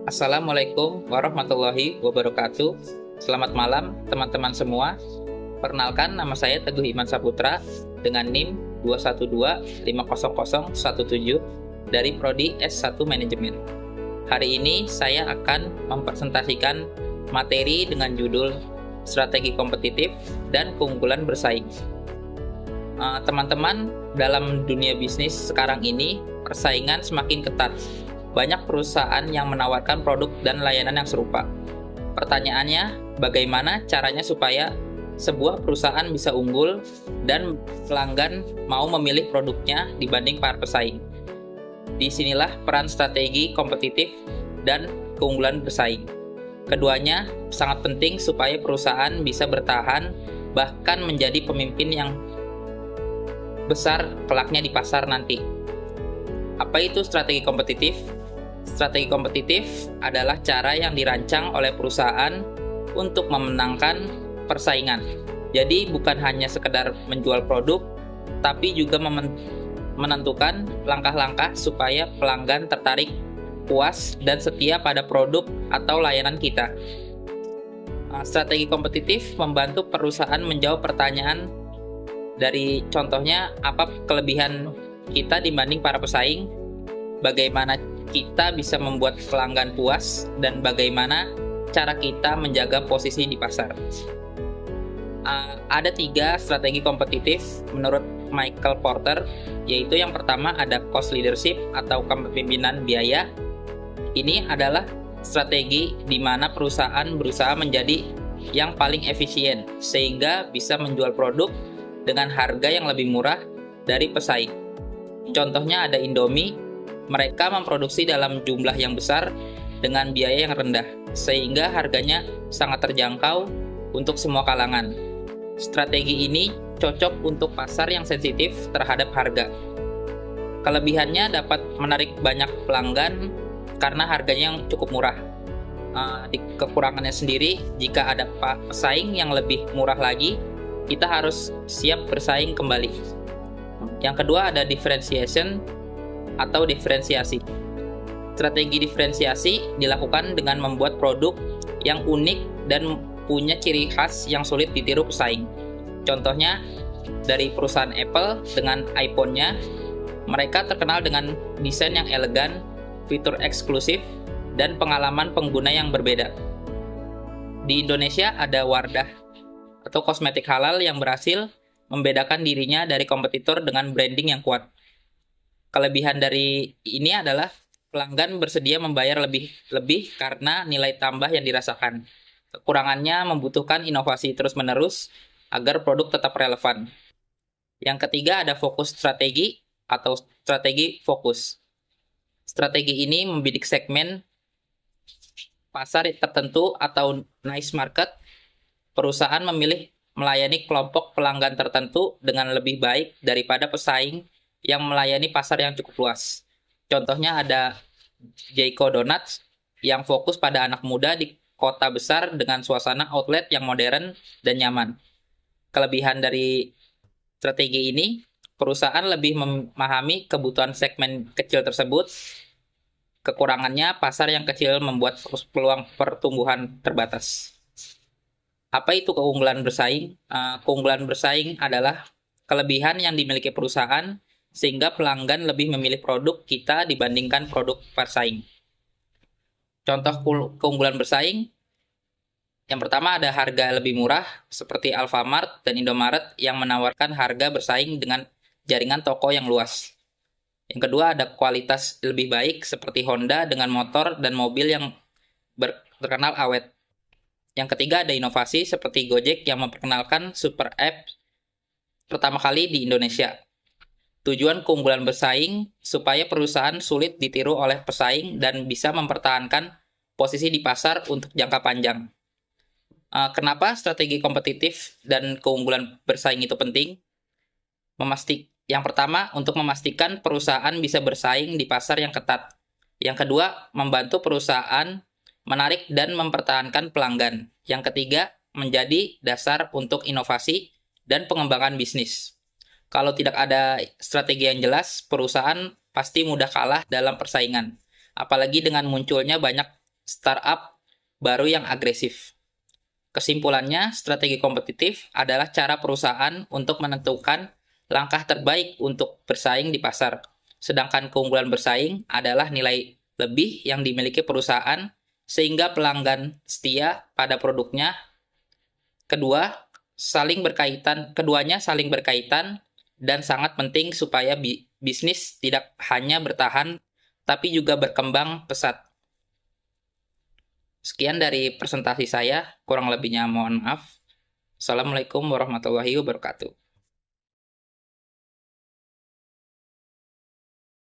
Assalamualaikum warahmatullahi wabarakatuh. Selamat malam teman-teman semua. Perkenalkan, nama saya Teguh Iman Saputra dengan NIM 212500017 dari Prodi S1 Manajemen. Hari ini saya akan mempresentasikan materi dengan judul Strategi Kompetitif dan Keunggulan Bersaing. Teman-teman, dalam dunia bisnis sekarang ini persaingan semakin ketat. Banyak perusahaan yang menawarkan produk dan layanan yang serupa. Pertanyaannya, bagaimana caranya supaya sebuah perusahaan bisa unggul dan pelanggan mau memilih produknya dibanding para pesaing? Disinilah peran strategi kompetitif dan keunggulan bersaing. Keduanya sangat penting supaya perusahaan bisa bertahan bahkan menjadi pemimpin yang besar kelaknya di pasar nanti. Apa itu strategi kompetitif? Strategi kompetitif adalah cara yang dirancang oleh perusahaan untuk memenangkan persaingan. Jadi bukan hanya sekedar menjual produk, tapi juga menentukan langkah-langkah supaya pelanggan tertarik, puas, dan setia pada produk atau layanan kita. Strategi kompetitif membantu perusahaan menjawab pertanyaan dari contohnya, apa kelebihan kita dibanding para pesaing, bagaimana kita bisa membuat pelanggan puas, dan bagaimana cara kita menjaga posisi di pasar. Ada 3 strategi kompetitif menurut Michael Porter, yaitu yang pertama ada cost leadership atau kepemimpinan biaya. Ini adalah strategi di mana perusahaan berusaha menjadi yang paling efisien sehingga bisa menjual produk dengan harga yang lebih murah dari pesaing. Contohnya ada Indomie. Mereka memproduksi dalam jumlah yang besar dengan biaya yang rendah, sehingga harganya sangat terjangkau untuk semua kalangan. Strategi ini cocok untuk pasar yang sensitif terhadap harga. Kelebihannya dapat menarik banyak pelanggan karena harganya yang cukup murah. Di kekurangannya sendiri, jika ada pesaing yang lebih murah lagi, kita harus siap bersaing kembali. Yang kedua ada differentiation atau diferensiasi. Strategi diferensiasi dilakukan dengan membuat produk yang unik dan punya ciri khas yang sulit ditiru pesaing. Contohnya dari perusahaan Apple dengan iPhone-nya, mereka terkenal dengan desain yang elegan, fitur eksklusif, dan pengalaman pengguna yang berbeda. Di Indonesia ada Wardah atau kosmetik halal yang berhasil membedakan dirinya dari kompetitor dengan branding yang kuat. Kelebihan dari ini adalah pelanggan bersedia membayar lebih karena nilai tambah yang dirasakan. Kekurangannya membutuhkan inovasi terus-menerus agar produk tetap relevan. Yang ketiga ada fokus strategi atau strategi fokus. Strategi ini membidik segmen pasar tertentu atau niche market. Perusahaan memilih melayani kelompok pelanggan tertentu dengan lebih baik daripada pesaing yang melayani pasar yang cukup luas. Contohnya ada Jayco Donuts yang fokus pada anak muda di kota besar dengan suasana outlet yang modern dan nyaman. Kelebihan dari strategi ini, perusahaan lebih memahami kebutuhan segmen kecil tersebut. Kekurangannya, pasar yang kecil membuat peluang pertumbuhan terbatas. Apa itu keunggulan bersaing? Keunggulan bersaing adalah kelebihan yang dimiliki perusahaan sehingga pelanggan lebih memilih produk kita dibandingkan produk pesaing. Contoh keunggulan bersaing, yang pertama ada harga lebih murah seperti Alfamart dan Indomaret yang menawarkan harga bersaing dengan jaringan toko yang luas. Yang kedua ada kualitas lebih baik seperti Honda dengan motor dan mobil yang terkenal awet. Yang ketiga ada inovasi seperti Gojek yang memperkenalkan super app pertama kali di Indonesia. Tujuan keunggulan bersaing supaya perusahaan sulit ditiru oleh pesaing dan bisa mempertahankan posisi di pasar untuk jangka panjang. Kenapa strategi kompetitif dan keunggulan bersaing itu penting? Yang pertama, untuk memastikan perusahaan bisa bersaing di pasar yang ketat. Yang kedua, membantu perusahaan menarik dan mempertahankan pelanggan. Yang ketiga, menjadi dasar untuk inovasi dan pengembangan bisnis. Kalau tidak ada strategi yang jelas, perusahaan pasti mudah kalah dalam persaingan. Apalagi dengan munculnya banyak startup baru yang agresif. Kesimpulannya, strategi kompetitif adalah cara perusahaan untuk menentukan langkah terbaik untuk bersaing di pasar. Sedangkan keunggulan bersaing adalah nilai lebih yang dimiliki perusahaan sehingga pelanggan setia pada produknya. Keduanya saling berkaitan dan sangat penting supaya bisnis tidak hanya bertahan tapi juga berkembang pesat. Sekian dari presentasi saya, kurang lebihnya mohon maaf. Assalamualaikum warahmatullahi wabarakatuh.